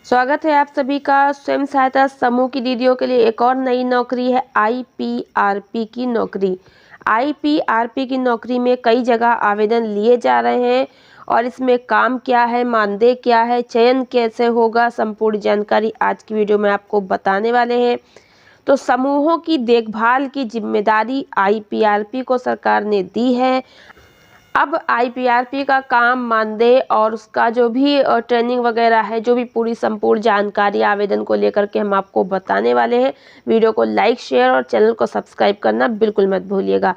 स्वागत है आप सभी का। स्वयं सहायता समूह की दीदियों के लिए एक और नई नौकरी है आईपीआरपी की नौकरी। आईपीआरपी की नौकरी में कई जगह आवेदन लिए जा रहे हैं और इसमें काम क्या है, मानदेय क्या है, चयन कैसे होगा, संपूर्ण जानकारी आज की वीडियो में आपको बताने वाले हैं। तो समूहों की देखभाल की जिम्मेदारी आईपीआरपी को सरकार ने दी है। अब आईपीआरपी का काम, मानदेय और उसका जो भी ट्रेनिंग वगैरह है, जो भी पूरी संपूर्ण जानकारी आवेदन को लेकर के हम आपको बताने वाले हैं। वीडियो को लाइक, शेयर और चैनल को सब्सक्राइब करना बिल्कुल मत भूलिएगा।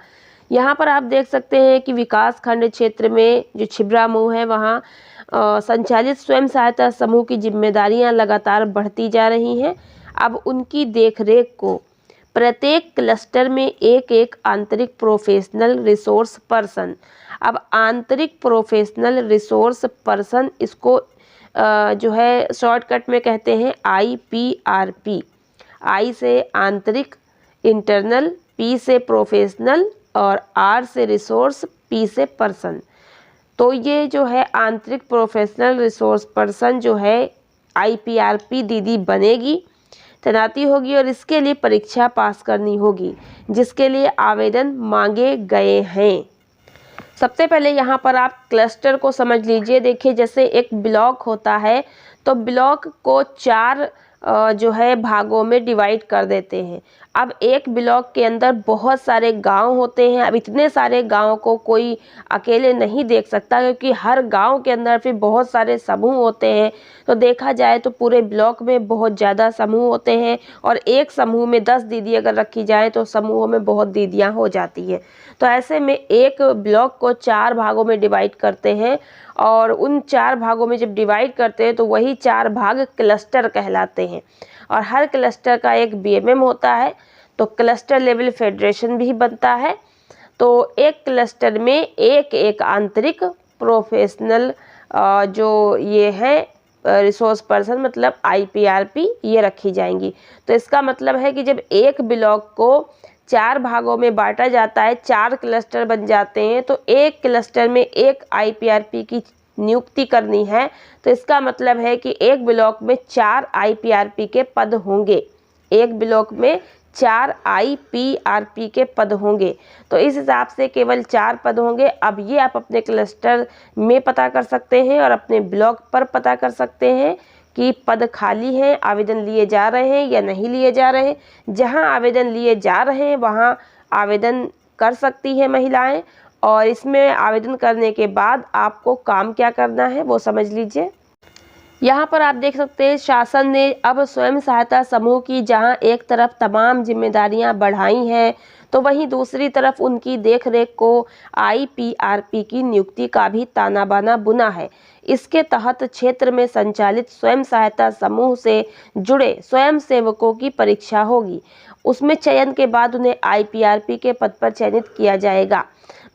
यहाँ पर आप देख सकते हैं कि विकास खंड क्षेत्र में जो छिबरामऊ है वहाँ संचालित स्वयं सहायता समूह की जिम्मेदारियाँ लगातार बढ़ती जा रही हैं। अब उनकी देखरेख को प्रत्येक क्लस्टर में एक एक आंतरिक प्रोफेशनल रिसोर्स पर्सन, अब आंतरिक प्रोफेशनल रिसोर्स पर्सन इसको जो है शॉर्टकट में कहते हैं आईपीआरपी। आई से आंतरिक, इंटरनल, पी से प्रोफेशनल और आर से रिसोर्स, पी से पर्सन। तो ये जो है आंतरिक प्रोफेशनल रिसोर्स पर्सन जो है आईपीआरपी दीदी बनेगी, तैनाती होगी और इसके लिए परीक्षा पास करनी होगी, जिसके लिए आवेदन मांगे गए हैं। सबसे पहले यहाँ पर आप क्लस्टर को समझ लीजिए। देखिए, जैसे एक ब्लॉक होता है तो ब्लॉक को चार जो है भागों में डिवाइड कर देते हैं। अब एक ब्लॉक के अंदर बहुत सारे गांव होते हैं। अब इतने सारे गांव को कोई अकेले नहीं देख सकता, क्योंकि हर गांव के अंदर फिर बहुत सारे समूह होते हैं। तो देखा जाए तो पूरे ब्लॉक में बहुत ज़्यादा समूह होते हैं और एक समूह में 10 दीदी अगर रखी जाए तो समूहों में बहुत दीदियाँ हो जाती हैं। तो ऐसे में एक ब्लॉक को 4 भागों में डिवाइड करते हैं और उन 4 भागों में जब डिवाइड करते हैं तो वही 4 भाग क्लस्टर कहलाते हैं और हर क्लस्टर का एक बीएमएम होता है। तो क्लस्टर लेवल फेडरेशन भी बनता है। तो एक क्लस्टर में एक एक आंतरिक प्रोफेशनल जो ये है रिसोर्स पर्सन मतलब आईपीआरपी, ये रखी जाएंगी। तो इसका मतलब है कि जब एक ब्लॉक को 4 भागों में बांटा जाता है, 4 क्लस्टर बन जाते हैं, तो एक क्लस्टर में एक आईपीआरपी की नियुक्ति करनी है। तो इसका मतलब है कि एक ब्लॉक में 4 आईपीआरपी के पद होंगे। एक ब्लॉक में 4 आईपीआरपी के पद होंगे। तो इस हिसाब से केवल 4 पद होंगे। अब ये आप अपने क्लस्टर में पता कर सकते हैं और अपने ब्लॉक पर पता कर सकते हैं कि पद खाली हैं, आवेदन लिए जा रहे हैं या नहीं लिए जा रहे हैं। जहां आवेदन लिए जा रहे हैं वहां आवेदन कर सकती हैं महिलाएं। और इसमें आवेदन करने के बाद आपको काम क्या करना है वो समझ लीजिए। यहाँ पर आप देख सकते हैं शासन ने अब स्वयं सहायता समूह की जहाँ एक तरफ तमाम जिम्मेदारियाँ बढ़ाई हैं, तो वहीं दूसरी तरफ उनकी देखरेख को आईपीआरपी की नियुक्ति का भी ताना बाना बुना है। इसके तहत क्षेत्र में संचालित स्वयं सहायता समूह से जुड़े स्वयं सेवकों की परीक्षा होगी। उसमें चयन के बाद उन्हें आईपीआरपी के पद पर चयनित किया जाएगा,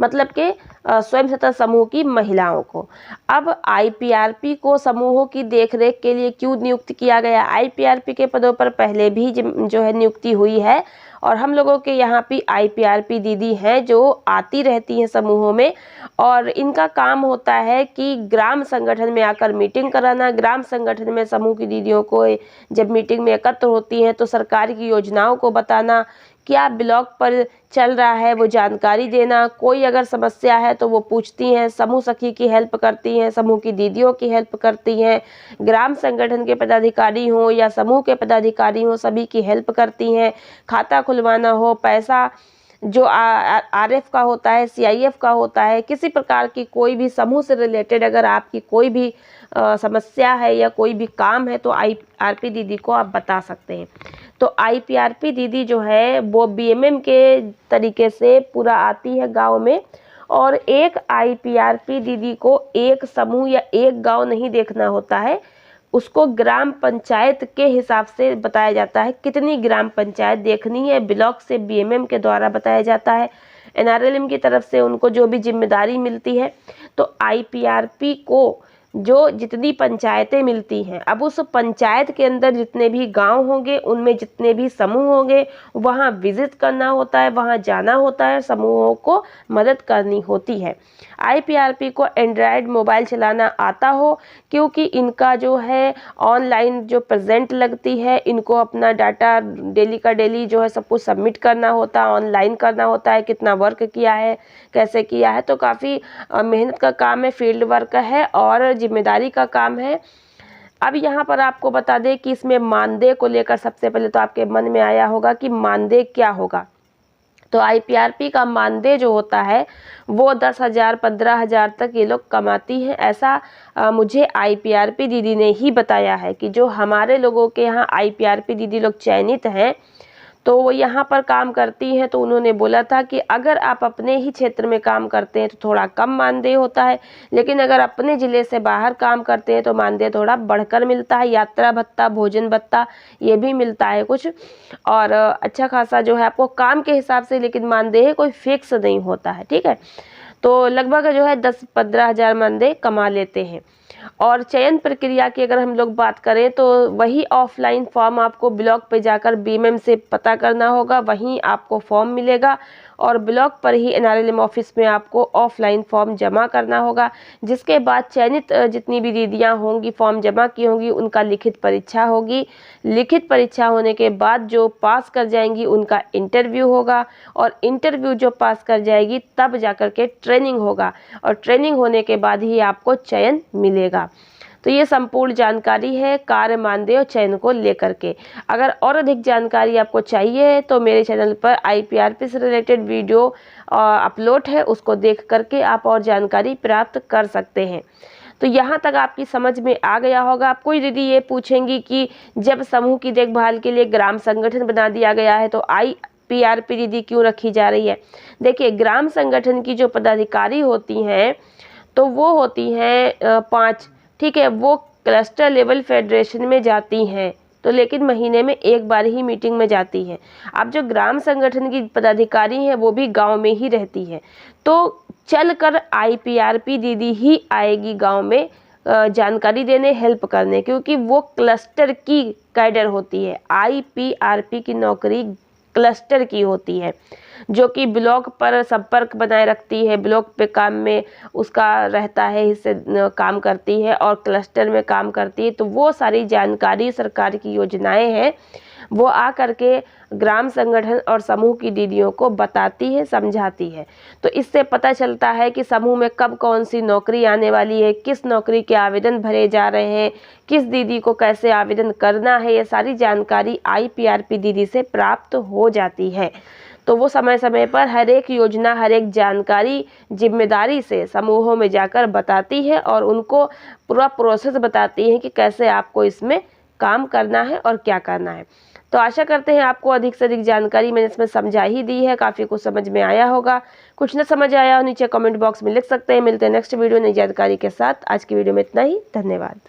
मतलब कि स्वयं सहायता समूह की महिलाओं को। अब आईपीआरपी को समूहों की देखरेख के लिए क्यों नियुक्त किया गया? आईपीआरपी के पदों पर पहले भी जो है नियुक्ति हुई है और हम लोगों के यहाँ पे आईपीआरपी दीदी हैं जो आती रहती हैं समूहों में, और इनका काम होता है कि ग्राम संगठन में आकर मीटिंग कराना। ग्राम संगठन में समूह की दीदियों को जब मीटिंग में एकत्र होती हैं तो सरकार की योजनाओं को बताना, क्या ब्लॉक पर चल रहा है वो जानकारी देना। कोई अगर समस्या है तो वो पूछती हैं, समूह सखी की हेल्प करती हैं, समूह की दीदियों की हेल्प करती हैं, ग्राम संगठन के पदाधिकारी हों या समूह के पदाधिकारी हों, सभी की हेल्प करती हैं। खाता खुलवाना हो, पैसा जो आरएफ का होता है, सीआईएफ का होता है, किसी प्रकार की कोई भी समूह से रिलेटेड अगर आपकी कोई भी समस्या है या कोई भी काम है तो आईपीआरपी दीदी को आप बता सकते हैं। तो आईपीआरपी दीदी जो है वो बीएमएम के तरीके से पूरा आती है गांव में, और एक आईपीआरपी दीदी को एक समूह या एक गांव नहीं देखना होता है, उसको ग्राम पंचायत के हिसाब से बताया जाता है कितनी ग्राम पंचायत देखनी है। ब्लॉक से बीएमएम के द्वारा बताया जाता है, एनआरएलएम की तरफ से उनको जो भी जिम्मेदारी मिलती है। तो आईपीआरपी को जो जितनी पंचायतें मिलती हैं, अब उस पंचायत के अंदर जितने भी गांव होंगे, उनमें जितने भी समूह होंगे, वहां विजिट करना होता है, वहां जाना होता है, समूहों को मदद करनी होती है। आईपीआरपी को एंड्रॉयड मोबाइल चलाना आता हो, क्योंकि इनका जो है ऑनलाइन जो प्रेजेंट लगती है, इनको अपना डाटा डेली का डेली जो है सब कुछ सबमिट करना होता है, ऑनलाइन करना होता है, कितना वर्क किया है, कैसे किया है, तो काफ़ी मेहनत का काम है, फील्ड वर्क है और जिम्मेदारी का काम है। अब यहाँ पर आपको बता दें कि इसमें मानदेय को लेकर सबसे पहले तो आपके मन में आया होगा कि मानदेय क्या होगा। तो आईपीआरपी का मानदेय जो होता है वो 10,000 15,000 तक ये लोग कमाती हैं, ऐसा मुझे आईपीआरपी दीदी ने ही बताया है कि जो हमारे लोगों के यहाँ आईपीआरपी दीदी लोग चयनित हैं तो वो यहाँ पर काम करती हैं, तो उन्होंने बोला था कि अगर आप अपने ही क्षेत्र में काम करते हैं तो थोड़ा कम मानदेय होता है, लेकिन अगर अपने ज़िले से बाहर काम करते हैं तो मानदेय थोड़ा बढ़कर मिलता है, यात्रा भत्ता, भोजन भत्ता ये भी मिलता है कुछ, और अच्छा खासा जो है आपको काम के हिसाब से, लेकिन मानदेय कोई फिक्स नहीं होता है, ठीक है। तो लगभग जो है 10-15 हज़ार मानदेय कमा लेते हैं। और चयन प्रक्रिया की अगर हम लोग बात करें तो वही ऑफलाइन फॉर्म आपको ब्लॉक पे जाकर बीएमएम से पता करना होगा, वहीं आपको फॉर्म मिलेगा और ब्लॉक पर ही एनआरएलएम ऑफिस में आपको ऑफलाइन फॉर्म जमा करना होगा, जिसके बाद चयनित जितनी भी दीदियां होंगी फॉर्म जमा की होंगी उनका लिखित परीक्षा होगी। लिखित परीक्षा होने के बाद जो पास कर जाएंगी उनका इंटरव्यू होगा, और इंटरव्यू जो पास कर जाएगी तब जाकर के ट्रेनिंग होगा, और ट्रेनिंग होने के बाद ही आपको चयन मिलेगा। तो ये संपूर्ण जानकारी है कार्य मानदेय और चयन को लेकर के। अगर और अधिक जानकारी आपको चाहिए तो मेरे चैनल पर आईपीआरपी से रिलेटेड वीडियो अपलोड है, उसको देख करके आप और जानकारी प्राप्त कर सकते हैं। तो यहाँ तक आपकी समझ में आ गया होगा। आप कोई दीदी ये पूछेंगी कि जब समूह की देखभाल के लिए ग्राम संगठन बना दिया गया है तो आईपीआरपी दीदी क्यों रखी जा रही है। देखिए, ग्राम संगठन की जो पदाधिकारी होती हैं तो वो होती हैं 5, ठीक है, वो क्लस्टर लेवल फेडरेशन में जाती हैं, तो लेकिन महीने में एक बार ही मीटिंग में जाती हैं। अब जो ग्राम संगठन की पदाधिकारी हैं वो भी गांव में ही रहती है, तो चलकर आईपीआरपी दीदी ही आएगी गांव में जानकारी देने, हेल्प करने, क्योंकि वो क्लस्टर की कैडर होती है। आईपीआरपी की नौकरी क्लस्टर की होती है, जो कि ब्लॉक पर संपर्क बनाए रखती है, ब्लॉक पे काम में उसका रहता है, इससे काम करती है और क्लस्टर में काम करती है। तो वो सारी जानकारी सरकार की योजनाएं हैं वो आ करके ग्राम संगठन और समूह की दीदियों को बताती है, समझाती है। तो इससे पता चलता है कि समूह में कब कौन सी नौकरी आने वाली है, किस नौकरी के आवेदन भरे जा रहे हैं, किस दीदी को कैसे आवेदन करना है, ये सारी जानकारी आईपीआरपी दीदी से प्राप्त हो जाती है। तो वो समय समय पर हर एक योजना, हर एक जानकारी जिम्मेदारी से समूहों में जाकर बताती है और उनको पूरा प्रोसेस बताती है कि कैसे आपको इसमें काम करना है और क्या करना है। तो आशा करते हैं आपको अधिक से अधिक जानकारी मैंने इसमें समझा ही दी है, काफ़ी कुछ समझ में आया होगा। कुछ न समझ आया हो नीचे कमेंट बॉक्स में लिख सकते हैं। मिलते हैं नेक्स्ट वीडियो नई जानकारी के साथ। आज की वीडियो में इतना ही, धन्यवाद।